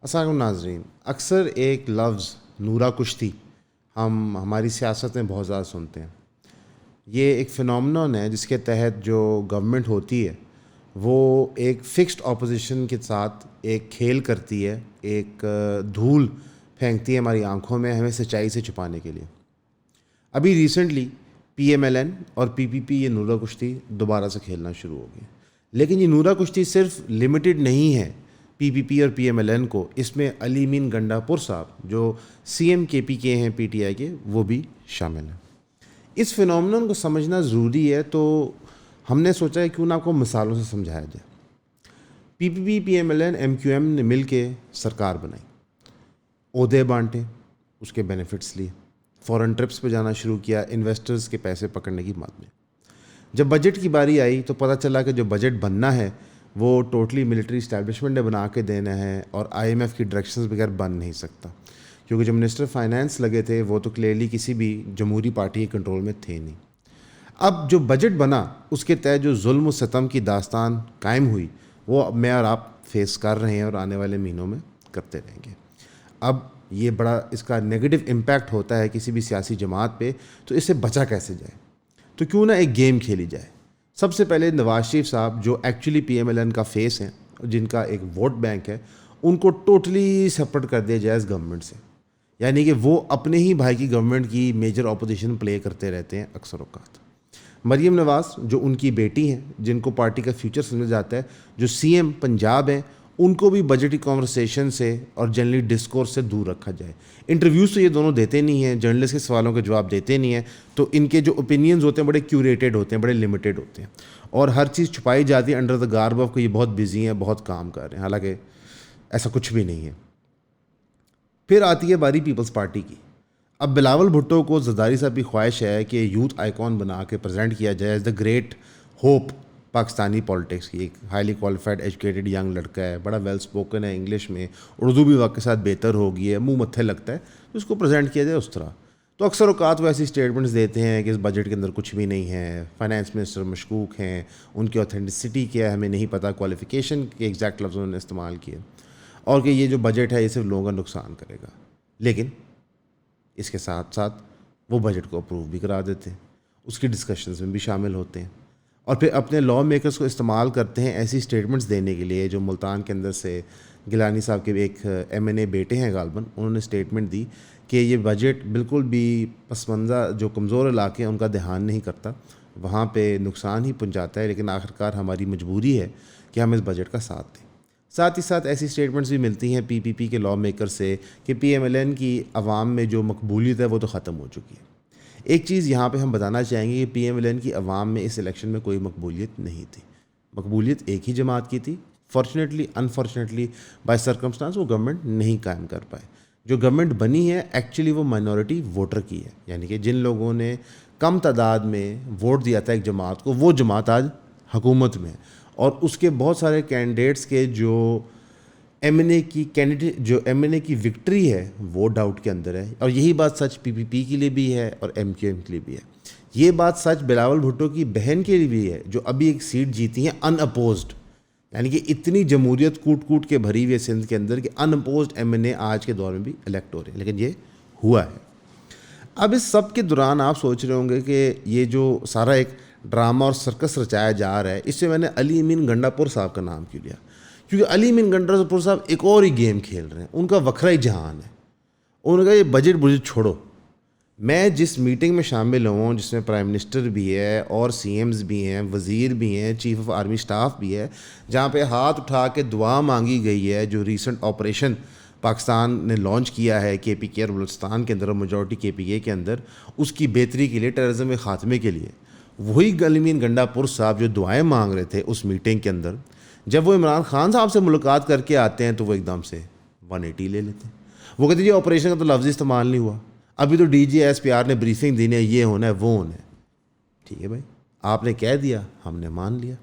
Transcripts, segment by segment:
السلام علیکم ناظرین. اکثر ایک لفظ نورا کشتی ہم ہماری سیاست میں بہت زیادہ سنتے ہیں. یہ ایک فنومنون ہے جس کے تحت جو گورنمنٹ ہوتی ہے وہ ایک فکسڈ اپوزیشن کے ساتھ ایک کھیل کرتی ہے، ایک دھول پھینکتی ہے ہماری آنکھوں میں ہمیں سچائی سے چھپانے کے لیے. ابھی recently P M L N اور پی پی پی یہ نورا کشتی دوبارہ سے کھیلنا شروع ہو گئی. لیکن یہ نورا کشتی صرف لمیٹڈ نہیں ہے پی پی پی اور پی ایم ایل این کو، اس میں علی مین گنڈا پور صاحب جو سی ایم کے پی کے ہیں پی ٹی آئی کے، وہ بھی شامل ہیں. اس فنومنون کو سمجھنا ضروری ہے، تو ہم نے سوچا ہے کیوں نہ آپ کو مثالوں سے سمجھایا جائے. P P P P M L N M Q M نے مل کے سرکار بنائی، عہدے بانٹے، اس کے بینیفٹس لیے، فورن ٹرپس پہ جانا شروع کیا انویسٹرز کے پیسے پکڑنے کی بات میں. جب بجٹ کی باری آئی تو پتہ چلا کہ جو بجٹ بننا ہے وہ ٹوٹلی ملٹری اسٹیبلشمنٹ نے بنا کے دینا ہے، اور آئی ایم ایف کی ڈائریکشنز بغیر بن نہیں سکتا، کیونکہ جو منسٹر فائنانس لگے تھے وہ تو کلیئرلی کسی بھی جمہوری پارٹی کے کنٹرول میں تھے نہیں. اب جو بجٹ بنا اس کے تحت جو ظلم و ستم کی داستان قائم ہوئی وہ اب میں اور آپ فیس کر رہے ہیں اور آنے والے مہینوں میں کرتے رہیں گے. اب یہ بڑا اس کا نیگیٹو امپیکٹ ہوتا ہے کسی بھی سیاسی جماعت پہ، تو اس سے بچا کیسے جائے؟ تو کیوں نہ ایک گیم کھیلی جائے. سب سے پہلے نواز شریف صاحب جو actually P M L N کا فیس ہیں، جن کا ایک ووٹ بینک ہے، ان کو ٹوٹلی سپورٹ کر دیا جائے اس گورنمنٹ سے. یعنی کہ وہ اپنے ہی بھائی کی گورنمنٹ کی میجر اپوزیشن پلے کرتے رہتے ہیں اکثر اوقات. مریم نواز جو ان کی بیٹی ہیں، جن کو پارٹی کا فیوچر سمجھا جاتا ہے، جو سی ایم پنجاب ہیں، ان کو بھی بجٹی کانورسیشن سے اور جنرلی ڈسکورس سے دور رکھا جائے. انٹرویوز تو یہ دونوں دیتے نہیں ہیں، جرنلسٹ کے سوالوں کے جواب دیتے نہیں ہیں، تو ان کے جو اوپینینز ہوتے ہیں بڑے کیوریٹڈ ہوتے ہیں، بڑے لمیٹڈ ہوتے ہیں، اور ہر چیز چھپائی جاتی ہے انڈر دا گارب آف کہ یہ بہت بزی ہیں، بہت کام کر رہے ہیں، حالانکہ ایسا کچھ بھی نہیں ہے. پھر آتی ہے باری پیپلز پارٹی کی. اب بلاول بھٹو کو زرداری صاحب کی خواہش ہے کہ یوتھ آئیکن بنا کے پریزنٹ کیا جائے as the great hope Pakistani politics کی. ایک ہائیلی کوالیفائڈ ایجوکیٹڈ ینگ لڑکا ہے، بڑا ویل اسپوکن ہے انگلش میں، اردو بھی وقت کے ساتھ بہتر ہو گئی ہے، منہ متھے لگتا ہے، تو اس کو پریزنٹ کیا جائے اس طرح. تو اکثر اوقات وہ ایسی اسٹیٹمنٹس دیتے ہیں کہ اس بجٹ کے اندر کچھ بھی نہیں ہے، فائنانس منسٹر مشکوک ہیں، ان کی اوتھینٹسٹی کیا ہے ہمیں نہیں پتہ، کوالیفیکیشن کے ایگزیکٹ لفظ انہوں نے استعمال کیے، اور کہ یہ جو بجٹ ہے یہ صرف لوگوں کا نقصان کرے گا. لیکن اس کے ساتھ ساتھ وہ بجٹ کو اپروو بھی کرا دیتے ہیں، اس کی ڈسکشنز میں بھی شامل ہوتے ہیں، اور پھر اپنے لا میکرز کو استعمال کرتے ہیں ایسی اسٹیٹمنٹس دینے کے لیے. جو ملتان کے اندر سے گیلانی صاحب کے ایک ایم این اے بیٹے ہیں غالباً، انہوں نے اسٹیٹمنٹ دی کہ یہ بجٹ بالکل بھی پس منظر جو کمزور علاقے ہیں ان کا دھیان نہیں کرتا، وہاں پہ نقصان ہی پہنچاتا ہے، لیکن آخرکار ہماری مجبوری ہے کہ ہم اس بجٹ کا ساتھ دیں. ساتھ ہی ساتھ ایسی اسٹیٹمنٹس بھی ملتی ہیں پی پی پی کے لا میکر سے کہ پی ایم ایل این کی عوام میں جو مقبولیت ہے وہ تو ختم ہو چکی ہے. ایک چیز یہاں پہ ہم بتانا چاہیں گے کہ پی ایم ایل این کی عوام میں اس الیکشن میں کوئی مقبولیت نہیں تھی. مقبولیت ایک ہی جماعت کی تھی. فارچونیٹلی انفارچونیٹلی بائی سرکمسٹانس وہ گورنمنٹ نہیں قائم کر پائے. جو گورنمنٹ بنی ہے ایکچولی وہ مائنورٹی ووٹر کی ہے، یعنی کہ جن لوگوں نے کم تعداد میں ووٹ دیا تھا ایک جماعت کو، وہ جماعت آج حکومت میں ہے. اور اس کے بہت سارے کینڈیڈیٹس کے جو ایم این اے کی کینڈیڈیٹ جو ایم این اے کی وکٹری ہے وہ ڈاؤٹ کے اندر ہے. اور یہی بات سچ پی پی پی کے لیے بھی ہے اور ایم کیو ایم کے لیے بھی ہے. یہ بات سچ بلاول بھٹو کی بہن کے لیے بھی ہے جو ابھی ایک سیٹ جیتی ہیں ان اپوزڈ. یعنی کہ اتنی جمہوریت کوٹ کوٹ کے بھری ہوئی ہے سندھ کے اندر کہ ان اپوزڈ ایم این اے آج کے دور میں بھی الیکٹ ہو رہے ہیں، لیکن یہ ہوا ہے. اب اس سب کے دوران آپ سوچ رہے ہوں گے کہ یہ جو سارا ایک ڈرامہ اور سرکس رچایا جا رہا ہے، اس سے میں نے علی امین گنڈا پور صاحب کا نام کیوں لیا؟ کیونکہ علی امین گنڈا پور صاحب ایک اور ہی گیم کھیل رہے ہیں، ان کا وکھرا ہی جہان ہے. انہوں نے کہا یہ بجٹ چھوڑو. میں جس میٹنگ میں شامل ہوں جس میں پرائم منسٹر بھی ہے اور سی ایمز بھی ہیں، وزیر بھی ہیں، چیف آف آرمی اسٹاف بھی ہے، جہاں پہ ہاتھ اٹھا کے دعا مانگی گئی ہے جو ریسنٹ آپریشن پاکستان نے لانچ کیا ہے کے پی کے اور بلوچستان کے اندر اور میجورٹی کے پی اے کے اندر، اس کی بہتری کے لیے، ٹیررزم کے خاتمے کے لیے. وہی علی امین گنڈا پور صاحب جو دعائیں مانگ رہے تھے اس میٹنگ کے اندر، جب وہ عمران خان صاحب سے ملاقات کر کے آتے ہیں تو وہ ایک دم سے 180 لے لیتے ہیں. وہ کہتے ہیں جی آپریشن کا تو لفظ استعمال نہیں ہوا، ابھی تو D G S P R نے بریفنگ دینی ہے، یہ ہونا ہے وہ ہونا ہے. ٹھیک ہے بھائی، آپ نے کہہ دیا، ہم نے مان لیا.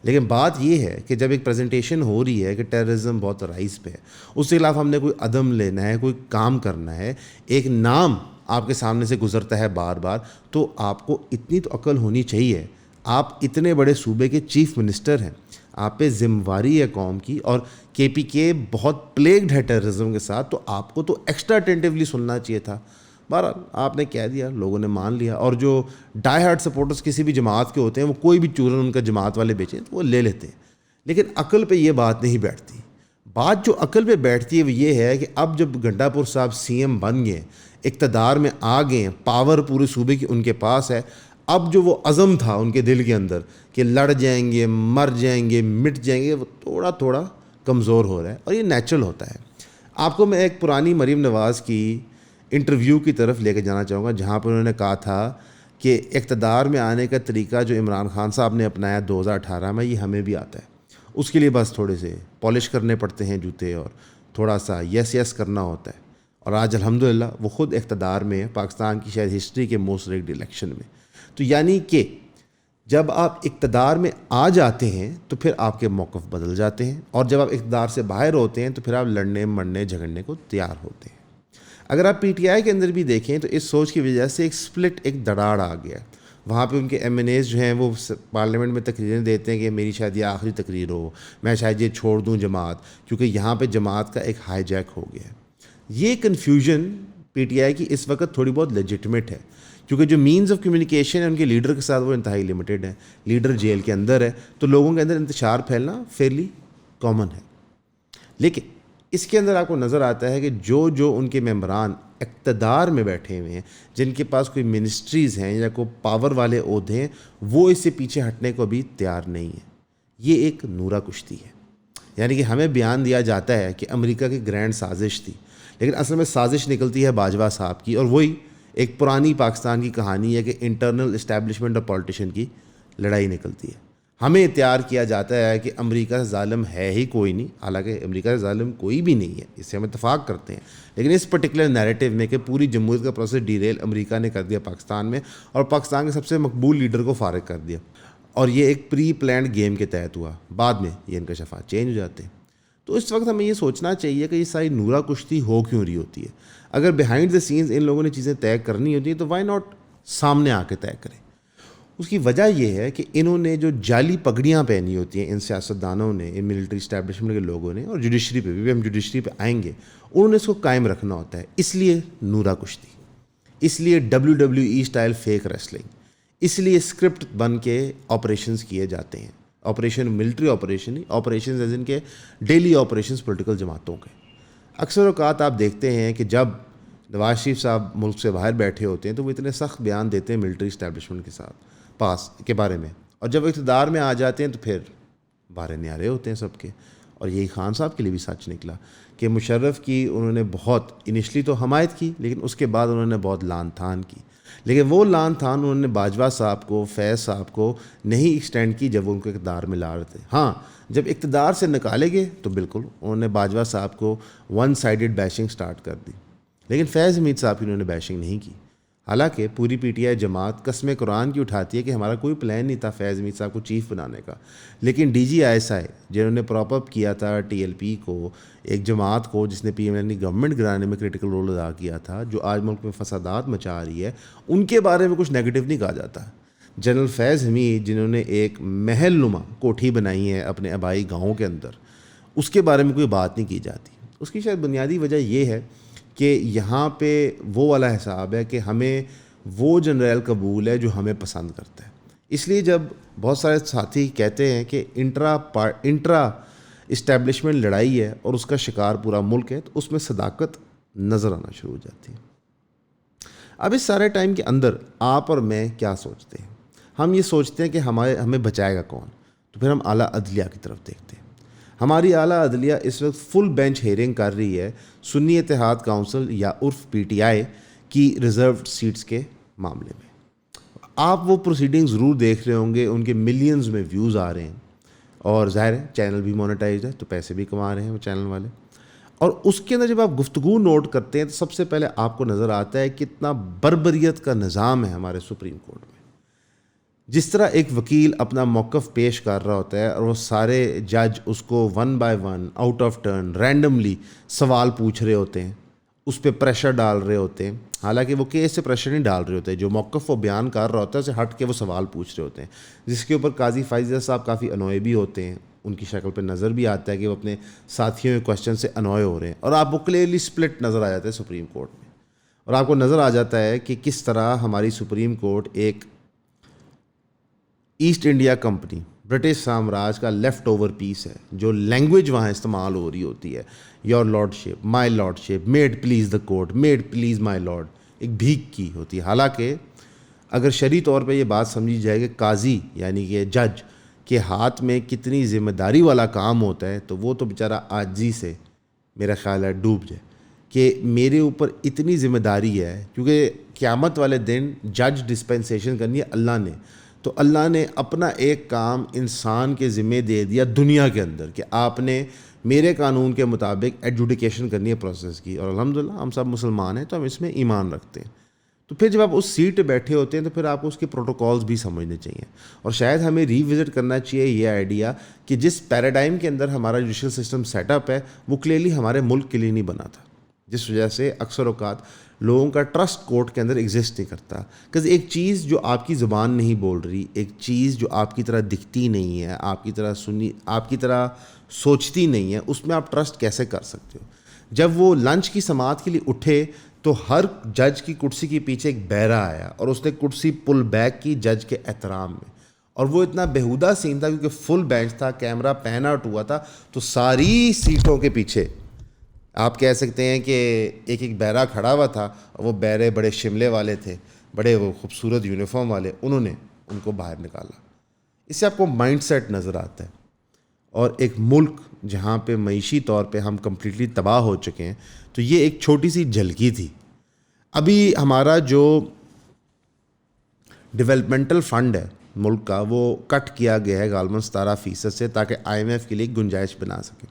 لیکن بات یہ ہے کہ جب ایک پریزنٹیشن ہو رہی ہے کہ ٹیررزم بہت رائز پہ ہے، اس کے خلاف ہم نے کوئی عدم لینا ہے، کوئی کام کرنا ہے، ایک نام آپ کے سامنے سے گزرتا ہے بار بار، تو آپ کو اتنی تو عقل ہونی چاہیے. آپ اتنے بڑے صوبے کے چیف منسٹر ہیں، آپ پہ ذمہ داری ہے قوم کی، اور کے پی کے بہت پلیگڈ ہے ٹیررزم کے ساتھ، تو آپ کو تو ایکسٹرا اٹینٹیولی سننا چاہیے تھا. بہرحال آپ نے کہہ دیا، لوگوں نے مان لیا، اور جو ڈائی ہارڈ سپورٹرز کسی بھی جماعت کے ہوتے ہیں وہ کوئی بھی چورن ان کا جماعت والے بیچیں تو وہ لے لیتے ہیں. لیکن عقل پہ یہ بات نہیں بیٹھتی. بات جو عقل پہ بیٹھتی ہے وہ یہ ہے کہ اب جب گھنٹا پور صاحب سی ایم بن گئے، اقتدار میں آ گئے ہیں، پاور پورے صوبے کی ان کے پاس ہے، اب جو وہ عزم تھا ان کے دل کے اندر کہ لڑ جائیں گے، مر جائیں گے، مٹ جائیں گے، وہ تھوڑا تھوڑا کمزور ہو رہا ہے، اور یہ نیچرل ہوتا ہے. آپ کو میں ایک پرانی مریم نواز کی انٹرویو کی طرف لے کے جانا چاہوں گا، جہاں پر انہوں نے کہا تھا کہ اقتدار میں آنے کا طریقہ جو عمران خان صاحب نے اپنایا 2018 میں، یہ ہمیں بھی آتا ہے. اس کے لیے بس تھوڑے سے پالش کرنے پڑتے ہیں جوتے، اور تھوڑا سا یس یس کرنا ہوتا ہے. اور آج الحمدللہ وہ خود اقتدار میں ہے، پاکستان کی شاید ہسٹری کے موسٹ ریگڈ الیکشن میں. تو یعنی کہ جب آپ اقتدار میں آ جاتے ہیں تو پھر آپ کے موقف بدل جاتے ہیں، اور جب آپ اقتدار سے باہر ہوتے ہیں تو پھر آپ لڑنے مرنے جھگڑنے کو تیار ہوتے ہیں. اگر آپ پی ٹی آئی کے اندر بھی دیکھیں تو اس سوچ کی وجہ سے ایک سپلٹ، ایک دراڑ آ گیا. وہاں پہ ان کے ایم این ایز جو ہیں وہ پارلیمنٹ میں تقریریں دیتے ہیں کہ میری شاید یہ آخری تقریر ہو، میں شاید یہ چھوڑ دوں جماعت، کیونکہ یہاں پہ جماعت کا ایک ہائی جیک ہو گیا ہے. یہ کنفیوژن پی ٹی آئی کی اس وقت تھوڑی بہت لیجٹمیٹ ہے، کیونکہ جو مینز آف کمیونیکیشن ہے ان کے لیڈر کے ساتھ وہ انتہائی لمیٹڈ ہے. لیڈر جیل کے اندر ہے، تو لوگوں کے اندر انتشار پھیلنا فیئرلی کامن ہے. لیکن اس کے اندر آپ کو نظر آتا ہے کہ جو ان کے ممبران اقتدار میں بیٹھے ہوئے ہیں، جن کے پاس کوئی منسٹریز ہیں یا کوئی پاور والے عہدے ہیں، وہ اس سے پیچھے ہٹنے کو بھی تیار نہیں ہے. یہ ایک نورا کشتی ہے. یعنی کہ ہمیں بیان دیا جاتا ہے کہ امریکہ کی گرینڈ سازش تھی، لیکن اصل میں سازش نکلتی ہے باجوہ صاحب کی، اور وہی ایک پرانی پاکستان کی کہانی ہے کہ انٹرنل اسٹیبلشمنٹ اور پولیٹیشین کی لڑائی نکلتی ہے. ہمیں تیار کیا جاتا ہے کہ امریکہ سے ظالم ہے ہی کوئی نہیں، حالانکہ امریکہ سے ظالم کوئی بھی نہیں ہے، اس سے ہم اتفاق کرتے ہیں. لیکن اس پرٹیکولر نیریٹو میں کہ پوری جمہوریت کا پروسیس ڈیریل امریکہ نے کر دیا پاکستان میں، اور پاکستان کے سب سے مقبول لیڈر کو فارغ کر دیا، اور یہ ایک پری پلانڈ گیم کے تحت ہوا. بعد میں یہ انکشافات چینج ہو جاتے ہیں. تو اس وقت ہمیں یہ سوچنا چاہیے کہ یہ ساری نورا کشتی ہو کیوں رہی ہوتی ہے. اگر بیہائنڈ دا سینز ان لوگوں نے چیزیں طے کرنی ہوتی ہیں تو وائی ناٹ سامنے آ کے طے کریں. اس کی وجہ یہ ہے کہ انہوں نے جو جعلی پگڑیاں پہنی ہوتی ہیں ان سیاستدانوں نے، ان ملٹری اسٹیبلشمنٹ کے لوگوں نے، اور جوڈیشری پہ بھی ہم جوڈیشری پہ آئیں گے، انہوں نے اس کو قائم رکھنا ہوتا ہے. اس لیے نورا کشتی، اس لیے WWE اسٹائل فیک ریسلنگ، اس لیے اسکرپٹ بن کے آپریشنز کیے جاتے ہیں. آپریشن ملٹری آپریشن نہیں، آپریشنز ایز ان کے ڈیلی آپریشنز پولیٹیکل جماعتوں کے. اکثر اوقات آپ دیکھتے ہیں کہ جب نواز شریف صاحب ملک سے باہر بیٹھے ہوتے ہیں تو وہ اتنے سخت بیان دیتے ہیں ملٹری اسٹیبلشمنٹ کے ساتھ پاس کے بارے میں، اور جب اقتدار میں آ جاتے ہیں تو پھر بارے نیارے ہوتے ہیں سب کے. اور یہی خان صاحب کے لیے بھی سچ نکلا کہ مشرف کی انہوں نے بہت انیشلی تو حمایت کی، لیکن اس کے بعد انہوں نے بہت لان تھان کی. لیکن وہ لان تھان انہوں نے باجوہ صاحب کو، فیض صاحب کو نہیں ایکسٹینڈ کی جب وہ ان کو اقتدار میں لا رہے تھے. ہاں، جب اقتدار سے نکالے گئے تو بالکل انہوں نے باجوہ صاحب کو ون سائیڈڈ بیشنگ سٹارٹ کر دی. لیکن فیض حمید صاحب کی انہوں نے بیشنگ نہیں کی. حالانکہ پوری پی ٹی آئی جماعت قسم قرآن کی اٹھاتی ہے کہ ہمارا کوئی پلان نہیں تھا فیض حمید صاحب کو چیف بنانے کا. لیکن ڈی جی آئی ایس آئی جنہوں نے پراپ اپ کیا تھا ٹی ایل پی کو، ایک جماعت کو جس نے پی ایم ایل کی گورنمنٹ گرانے میں کرٹیکل رول ادا کیا تھا، جو آج ملک میں فسادات مچا رہی ہے، ان کے بارے میں کچھ نیگیٹو نہیں کہا جاتا. جنرل فیض حمید جنہوں نے ایک محل نما کوٹھی بنائی ہے اپنے آبائی گاؤں کے اندر، اس کے بارے میں کوئی بات نہیں کی جاتی. اس کی شاید بنیادی وجہ یہ ہے کہ یہاں پہ وہ والا حساب ہے کہ ہمیں وہ جنرل قبول ہے جو ہمیں پسند کرتا ہے. اس لیے جب بہت سارے ساتھی کہتے ہیں کہ انٹرا اسٹیبلشمنٹ لڑائی ہے اور اس کا شکار پورا ملک ہے، تو اس میں صداقت نظر آنا شروع ہو جاتی ہے. اب اس سارے ٹائم کے اندر آپ اور میں کیا سوچتے ہیں؟ ہم یہ سوچتے ہیں کہ ہمیں بچائے گا کون؟ تو پھر ہم اعلیٰ عدلیہ کی طرف دیکھتے ہیں. ہماری اعلیٰ عدلیہ اس وقت فل بینچ ہیئرنگ کر رہی ہے سنی اتحاد کونسل یا عرف پی ٹی آئی کی ریزروڈ سیٹس کے معاملے میں. آپ وہ پروسیڈنگ ضرور دیکھ رہے ہوں گے، ان کے ملینز میں ویوز آ رہے ہیں، اور ظاہر ہے چینل بھی مونیٹائزڈ ہے تو پیسے بھی کما رہے ہیں وہ چینل والے. اور اس کے اندر جب آپ گفتگو نوٹ کرتے ہیں تو سب سے پہلے آپ کو نظر آتا ہے کتنا بربریت کا نظام ہے ہمارے سپریم کورٹ میں. جس طرح ایک وکیل اپنا موقف پیش کر رہا ہوتا ہے اور وہ سارے جج اس کو one by one out of turn randomly سوال پوچھ رہے ہوتے ہیں، اس پہ پریشر ڈال رہے ہوتے ہیں. حالانکہ وہ کیس سے پریشر نہیں ڈال رہے ہوتے، جو موقف وہ بیان کر رہا ہوتا ہے اسے ہٹ کے وہ سوال پوچھ رہے ہوتے ہیں، جس کے اوپر قاضی فائزہ صاحب کافی انوئے بھی ہوتے ہیں. ان کی شکل پہ نظر بھی آتا ہے کہ وہ اپنے ساتھیوں کے کوشچن سے انوائے ہو رہے ہیں, اور آپ کو کلیئرلی سپلٹ نظر آ جاتا ہے سپریم کورٹ میں, اور آپ کو نظر آ جاتا ہے کہ کس طرح ہماری سپریم کورٹ ایک ایسٹ انڈیا کمپنی, برٹش سامراج کا لیفٹ اوور پیس ہے. جو لینگویج وہاں استعمال ہو رہی ہوتی ہے, your lord ship, my lord ship, made please the court, made please my lord, ایک بھیک کی ہوتی ہے. حالانکہ اگر شرعی طور پہ یہ بات سمجھی جائے کہ قاضی یعنی کہ جج کے ہاتھ میں کتنی ذمہ داری والا کام ہوتا ہے, تو وہ تو بیچارہ عاجزی سے میرا خیال ہے ڈوب جائے کہ میرے اوپر اتنی ذمہ داری ہے, کیونکہ قیامت والے دن جج ڈسپینسیشن کرنی ہے اللہ نے, تو اللہ نے اپنا ایک کام انسان کے ذمہ دے دیا دنیا کے اندر کہ آپ نے میرے قانون کے مطابق ایڈجوڈیکیشن کرنی ہے پروسیس کی, اور الحمدللہ ہم سب مسلمان ہیں تو ہم اس میں ایمان رکھتے ہیں. تو پھر جب آپ اس سیٹ پہ بیٹھے ہوتے ہیں تو پھر آپ کو اس کے پروٹوکالز بھی سمجھنے چاہیے, اور شاید ہمیں ریوزٹ کرنا چاہیے یہ آئیڈیا کہ جس پیراڈائم کے اندر ہمارا جوڈیشل سسٹم سیٹ اپ ہے وہ کلیئرلی ہمارے ملک کے لیے نہیں بنا تھا, جس وجہ سے اکثر اوقات لوگوں کا ٹرسٹ کورٹ کے اندر ایگزسٹ نہیں کرتا. کہ ایک چیز جو آپ کی زبان نہیں بول رہی, ایک چیز جو آپ کی طرح دکھتی نہیں ہے, آپ کی طرح آپ کی طرح سوچتی نہیں ہے, اس میں آپ ٹرسٹ کیسے کر سکتے ہو؟ جب وہ لنچ کی سماعت کے لیے اٹھے تو ہر جج کی کرسی کے پیچھے ایک بہرا آیا اور اس نے کرسی پل بیک کی جج کے احترام میں, اور وہ اتنا بیہودہ سین تھا کیونکہ فل بینچ تھا, کیمرہ پین آؤٹ ہوا تھا, تو ساری سیٹوں کے پیچھے آپ کہہ سکتے ہیں کہ ایک بہرا کھڑا ہوا تھا, اور وہ بہرے بڑے شملے والے تھے, بڑے وہ خوبصورت یونیفارم والے, انہوں نے ان کو باہر نکالا. اس سے آپ کو مائنڈ سیٹ نظر آتا ہے. اور ایک ملک جہاں پہ معیشی طور پہ ہم کمپلیٹلی تباہ ہو چکے ہیں, تو یہ ایک چھوٹی سی جھلکی تھی. ابھی ہمارا جو ڈیولپمنٹل فنڈ ہے ملک کا وہ کٹ کیا گیا ہے غالباً 17% سے, تاکہ آئی ایم ایف کے لیے گنجائش بنا سکے.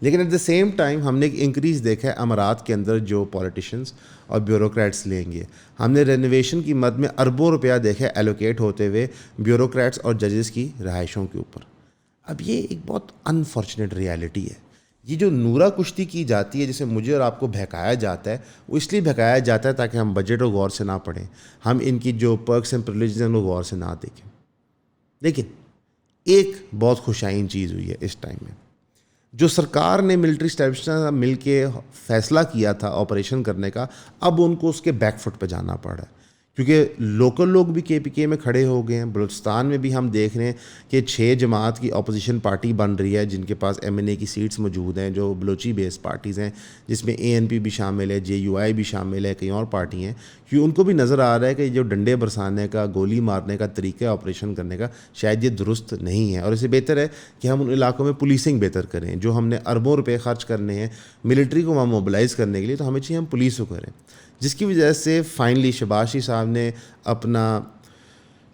لیکن ایٹ دا سیم ٹائم ہم نے ایک انکریز دیکھا ہے امارات کے اندر جو پولیٹیشینس اور بیوروکریٹس لیں گے. ہم نے رینوویشن کی مد میں اربوں روپیہ دیکھے ایلوکیٹ ہوتے ہوئے بیوروکریٹس اور ججز کی رہائشوں کے اوپر. اب یہ ایک بہت انفارچونیٹ ریالٹی ہے. یہ جو نورا کشتی کی جاتی ہے جسے مجھے اور آپ کو بہکایا جاتا ہے, وہ اس لیے بہکایا جاتا ہے تاکہ ہم بجٹ کو غور سے نہ پڑھیں, ہم ان کی جو پرکس اینڈ پریولیجز ہیں ان کو غور سے نہ دیکھیں. لیکن ایک بہت خوشائن چیز ہوئی ہے اس ٹائم میں, جو سرکار نے ملٹری اسٹیبلشمنٹ مل کے فیصلہ کیا تھا آپریشن کرنے کا, اب ان کو اس کے بیک فٹ پہ جانا پڑ رہا ہے, کیونکہ لوکل لوگ بھی کے پی کے میں کھڑے ہو گئے ہیں. بلوچستان میں بھی ہم دیکھ رہے ہیں کہ 6 جماعت کی اپوزیشن پارٹی بن رہی ہے جن کے پاس ایم این اے کی سیٹس موجود ہیں, جو بلوچی بیس پارٹیز ہیں, جس میں اے این پی بھی شامل ہے, جے یو آئی بھی شامل ہے, کئی اور پارٹی ہیں. کیوں ان کو بھی نظر آ رہا ہے کہ جو ڈنڈے برسانے کا, گولی مارنے کا طریقہ آپریشن کرنے کا شاید یہ درست نہیں ہے, اور اسے بہتر ہے کہ ہم ان علاقوں میں پولیسنگ بہتر کریں. جو ہم نے اربوں روپے خرچ کرنے ہیں ملٹری کو وہاں موبلائز کرنے کے لیے, تو ہمیں چاہیے ہم پولیس کو کریں. جس کی وجہ سے فائنلی شہباز شریف صاحب نے اپنا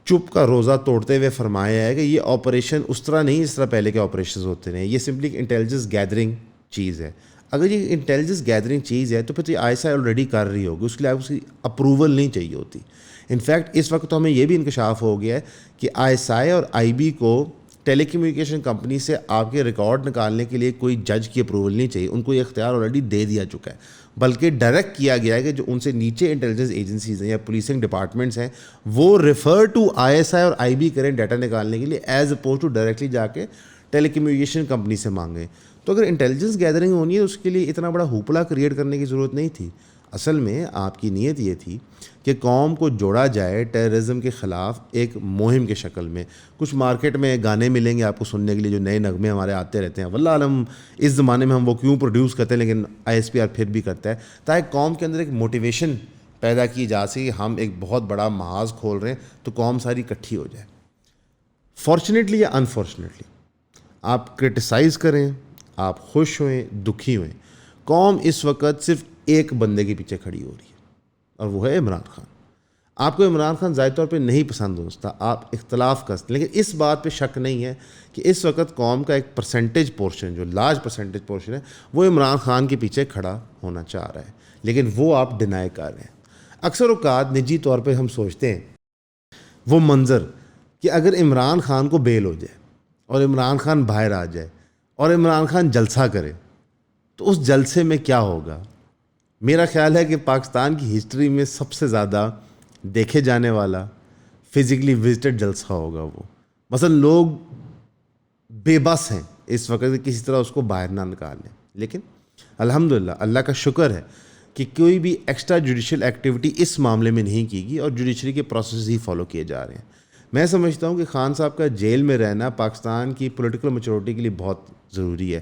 چپ کا روزہ توڑتے ہوئے فرمایا ہے کہ یہ آپریشن اس طرح نہیں اس طرح پہلے کے آپریشنز ہوتے رہے, یہ سمپلی ایک انٹیلیجنس گیدرنگ چیز ہے. اگر یہ انٹیلیجنس گیدرنگ چیز ہے تو پھر تو یہ آئی ایس آئی آلریڈی کر رہی ہوگی, اس کے لیے آپ اس کی اپروول نہیں چاہیے ہوتی. انفیکٹ اس وقت تو ہمیں یہ بھی انکشاف ہو گیا ہے کہ آئی ایس آئی اور آئی بی کو ٹیلی کمیونیکیشن کمپنی سے آپ کے ریکارڈ نکالنے کے لیے کوئی جج کی اپروول نہیں چاہیے, ان کو یہ اختیار آلریڈی دے دیا چکا ہے. بلکہ ڈائریکٹ کیا گیا ہے کہ جو ان سے نیچے انٹیلیجنس ایجنسیز ہیں یا پولیسنگ ڈپارٹمنٹس ہیں وہ refer to I S I اور آئی بی کریں ڈیٹا نکالنے کے لیے, ایز اپوز ٹو ڈائریکٹلی جا کے ٹیلی کمیونیکیشن کمپنی سے مانگیں. تو اگر انٹیلیجنس گیدرنگ ہونی ہے اس کے لیے اتنا بڑا ہوپلا کریٹ کرنے کی ضرورت نہیں تھی. اصل میں آپ کی نیت یہ تھی کہ قوم کو جوڑا جائے ٹیررزم کے خلاف ایک مہم کے شکل میں. کچھ مارکیٹ میں گانے ملیں گے آپ کو سننے کے لیے, جو نئے نغمے ہمارے آتے رہتے ہیں, واللہ عالم اس زمانے میں ہم وہ کیوں پروڈیوس کرتے ہیں, لیکن آئی ایس پی آر پھر بھی کرتا ہے تاکہ قوم کے اندر ایک موٹیویشن پیدا کی جا سکے. ہم ایک بہت بڑا محاذ کھول رہے ہیں تو قوم ساری اکٹھی ہو جائے. فارچونیٹلی یا انفارچونیٹلی آپ کرٹیسائز کریں, آپ خوش ہوئیں, دکھی ہوئیں, قوم اس وقت صرف ایک بندے کے پیچھے کھڑی ہو رہی ہے اور وہ ہے عمران خان. آپ کو عمران خان ظاہر طور پہ نہیں پسند ہو سکتا, آپ اختلاف کر سکتے, لیکن اس بات پہ شک نہیں ہے کہ اس وقت قوم کا ایک پرسنٹیج پورشن, جو لارج پرسنٹیج پورشن ہے, وہ عمران خان کے پیچھے کھڑا ہونا چاہ رہا ہے, لیکن وہ آپ ڈینائی کر رہے ہیں. اکثر اوقات نجی طور پہ ہم سوچتے ہیں وہ منظر کہ اگر عمران خان کو بیل ہو جائے اور عمران خان باہر آ جائے اور عمران خان جلسہ کرے تو اس جلسے میں کیا ہوگا. میرا خیال ہے کہ پاکستان کی ہسٹری میں سب سے زیادہ دیکھے جانے والا فزیکلی وزٹڈ جلسہ ہوگا وہ. مثلا لوگ بے بس ہیں اس وقت کسی طرح اس کو باہر نہ نکالیں. لیکن الحمدللہ اللہ کا شکر ہے کہ کوئی بھی ایکسٹرا جوڈیشل ایکٹیویٹی اس معاملے میں نہیں کی گئی اور جوڈیشری کے پروسیس ہی فالو کیے جا رہے ہیں. میں سمجھتا ہوں کہ خان صاحب کا جیل میں رہنا پاکستان کی پولیٹیکل میچورٹی کے لیے بہت ضروری ہے.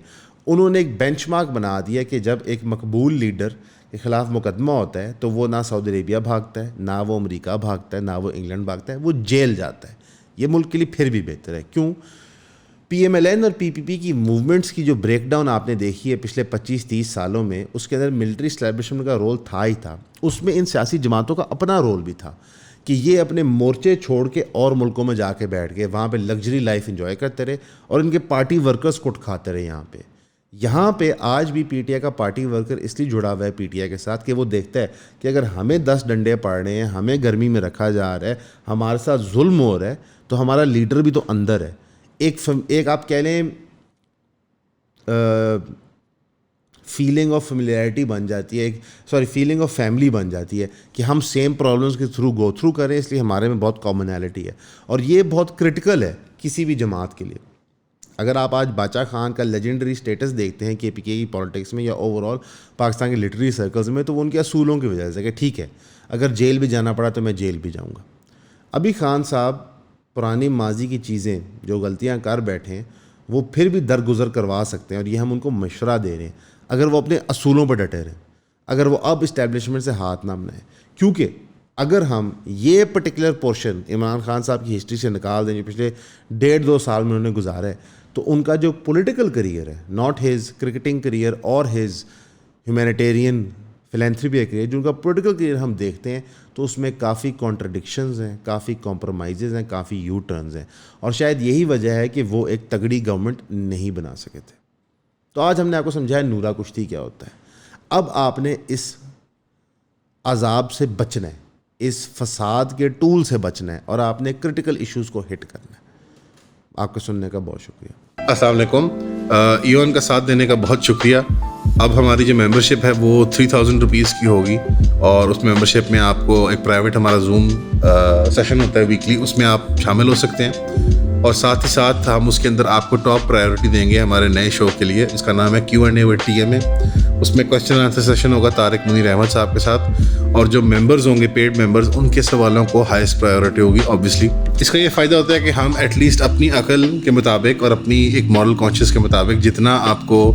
انہوں نے ایک بینچ مارک بنا دیا کہ جب ایک مقبول لیڈر کے خلاف مقدمہ ہوتا ہے تو وہ نہ سعودی عربیہ بھاگتا ہے, نہ وہ امریکہ بھاگتا ہے, نہ وہ انگلینڈ بھاگتا ہے, وہ جیل جاتا ہے. یہ ملک کے لیے پھر بھی بہتر ہے. کیوں؟ پی ایم ایل این اور پی پی پی کی موومنٹس کی جو بریک ڈاؤن آپ نے دیکھی ہے پچھلے 25-30 سالوں میں, اس کے اندر ملٹری اسٹیبلشمنٹ کا رول تھا ہی تھا. اس میں ان سیاسی جماعتوں کا اپنا رول بھی تھا کہ یہ اپنے مورچے چھوڑ کے اور ملکوں میں جا کے بیٹھ گئے, وہاں پہ لگژری لائف انجوائے کرتے رہے اور ان کے پارٹی ورکرز کٹ کھاتے رہے. یہاں پہ آج بھی پی ٹی آئی کا پارٹی ورکر اس لیے جڑا ہوا ہے پی ٹی آئی کے ساتھ کہ وہ دیکھتا ہے کہ اگر ہمیں 10 ڈنڈے پڑ رہے ہیں, ہمیں گرمی میں رکھا جا رہا ہے, ہمارے ساتھ ظلم ہو رہا ہے, تو ہمارا لیڈر بھی تو اندر ہے. ایک آپ کہہ لیں فیلنگ آف فیملیئرٹی بن جاتی ہے, فیلنگ آف فیملی بن جاتی ہے کہ ہم سیم پرابلمس کے تھرو گو تھرو کریں, اس لیے ہمارے میں بہت کامنالٹی ہے. اور یہ بہت کرٹیکل ہے کسی بھی جماعت کے لیے. اگر آپ آج باچا خان کا لیجنڈری اسٹیٹس دیکھتے ہیں کے پی کے کی پالیٹکس میں یا اوور آل پاکستان کے لٹریری سرکلز میں, تو وہ ان کے اصولوں کی وجہ سے کہ ٹھیک ہے اگر جیل بھی جانا پڑا تو میں جیل بھی جاؤں گا. ابھی خان صاحب پرانی ماضی کی چیزیں جو غلطیاں کر بیٹھے ہیں وہ پھر بھی درگزر کروا سکتے ہیں, اور یہ ہم ان کو مشورہ دے رہے ہیں اگر وہ اپنے اصولوں پر ڈٹے رہیں, اگر وہ اب اسٹیبلشمنٹ سے ہاتھ نہ بنائیں. کیونکہ اگر ہم یہ پرٹیکولر پورشن عمران خان صاحب کی ہسٹری سے نکال دیں جو پچھلے 1.5-2 سال میں انہوں نے گزارا ہے, تو ان کا جو پولیٹیکل کریئر ہے, ناٹ ہیز کرکٹنگ کریئر اور ہیز ہیومینیٹیرین فلینتھریپی کریئر, جو ان کا پولیٹیکل کریئر ہم دیکھتے ہیں تو اس میں کافی کانٹرڈکشنز ہیں, کافی کمپرومائزز ہیں, کافی یو ٹرنز ہیں, اور شاید یہی وجہ ہے کہ وہ ایک تگڑی گورنمنٹ نہیں بنا سکے تھے. تو آج ہم نے آپ کو سمجھایا نورا کشتی کیا ہوتا ہے. اب آپ نے اس عذاب سے بچنا ہے, اس فساد کے ٹول سے بچنا ہے, اور آپ نے کرٹیکل ایشوز کو ہٹ کرنا ہے. آپ کو سننے کا بہت شکریہ. السلام علیکم. ایون کا ساتھ دینے کا بہت شکریہ. اب ہماری جو ممبرشپ ہے وہ 3000 روپیز کی ہوگی, اور اس ممبرشپ میں آپ کو ایک پرائیویٹ ہمارا زوم سیشن ہوتا ہے ویکلی, اس میں آپ شامل ہو سکتے ہیں. اور ساتھ ہی ساتھ ہم اس کے اندر آپ کو ٹاپ پرائیورٹی دیں گے ہمارے نئے شو کے لیے, اس کا نام ہے Q&A with TMA. اس میں کویسچن آنسر سیشن ہوگا طارق منیر احمد صاحب کے ساتھ, اور جو ممبرز ہوں گے پیڈ ممبرز ان کے سوالوں کو ہائیسٹ پرائیورٹی ہوگی اوبیسلی. اس کا یہ فائدہ ہوتا ہے کہ ہم ایٹ لیسٹ اپنی عقل کے مطابق اور اپنی ایک مارل کانشیس کے مطابق جتنا آپ کو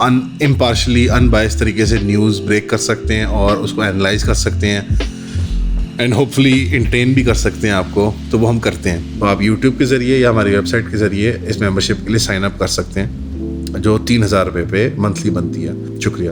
امپارشلی ان بائس طریقے سے نیوز بریک کر سکتے ہیں اور اس کو اینالائز کر سکتے ہیں اینڈ ہوپ فلی انٹرٹین بھی کر سکتے ہیں آپ کو, تو وہ ہم کرتے ہیں. تو آپ یوٹیوب کے ذریعے یا ہماری ویب سائٹ کے ذریعے اس ممبرشپ کے لیے سائن اپ کر سکتے ہیں جو 3000 روپے پہ منتھلی بنتی ہے. شکریہ.